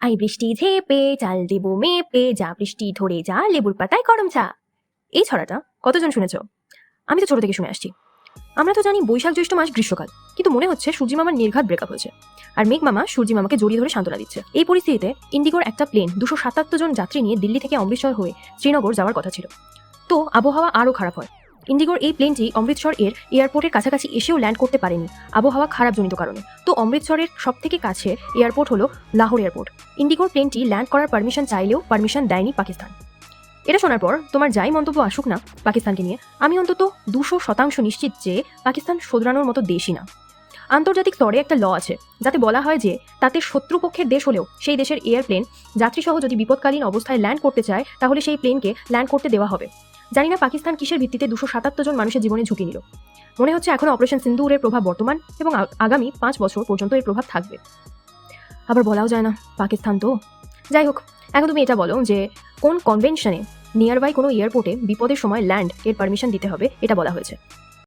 I বৃষ্টি ঝেপে চাল দেবো মেপে, যা বৃষ্টি ধরে যা লেবুর পাতায় করম চা। এই ছড়াটা কতজন শুনেছ? আমি তো ছোট থেকে শুনে আসছি। আমরা তো জানি বৈশাখ জ্যৈষ্ঠ মাস গ্রীষ্মকাল, কিন্তু মনে হচ্ছে সূর্যি মামার নির্ঘাত ব্রেকআপ হয়েছে, আর মেঘ মামা সূর্যি মামাকে জড়িয়ে ধরে সান্ত্বনা দিচ্ছে। এই পরিস্থিতিতে ইন্ডিগোর একটা প্লেন 277 জন যাত্রী নিয়ে দিল্লি থেকে অমৃতসর হয়ে শ্রীনগর যাওয়ার কথা ছিল। তো আবহাওয়া আরও খারাপ হয়। ইন্ডিগোর এই প্লেনটি অমৃতসর এর এয়ারপোর্টের কাছাকাছি এসেও ল্যান্ড করতে পারেনি আবহাওয়া খারাপজনিত কারণে। তো অমৃতসরের সব থেকে কাছে এয়ারপোর্ট হলো লাহোর এয়ারপোর্ট। ইন্ডিগোর প্লেনটি ল্যান্ড করার পারমিশন চাইলেও পারমিশন দেয়নি পাকিস্তান। এটা শোনার পর তোমার যাই মন্তব্য আসুক না পাকিস্তানকে নিয়ে, আমি অন্তত 200% নিশ্চিত যে পাকিস্তান শোধরানোর মতো দেশই না। আন্তর্জাতিক স্তরে একটা ল আছে যাতে বলা হয় যে তাতে শত্রুপক্ষের দেশ হলেও সেই দেশের এয়ারপ্লেন যাত্রীসহ যদি বিপদকালীন অবস্থায় ল্যান্ড করতে চায় তাহলে সেই প্লেনকে ল্যান্ড করতে দেওয়া হবে। জানি না পাকিস্তান কিসের ভিত্তিতে 277 জন মানুষের জীবনে ঝুঁকি নিল। মনে হচ্ছে এখন অপারেশন সিন্দুরের প্রভাব বর্তমান এবং আগামী 5 বছর পর্যন্ত এর প্রভাব থাকবে। আবার বলাও যায় না, পাকিস্তান তো। যাই হোক, এখন তুমি এটা বলো যে কোন কনভেনশনে নিয়ারবাই কোনো এয়ারপোর্টে বিপদের সময় ল্যান্ড এর পারমিশন দিতে হবে এটা বলা হয়েছে।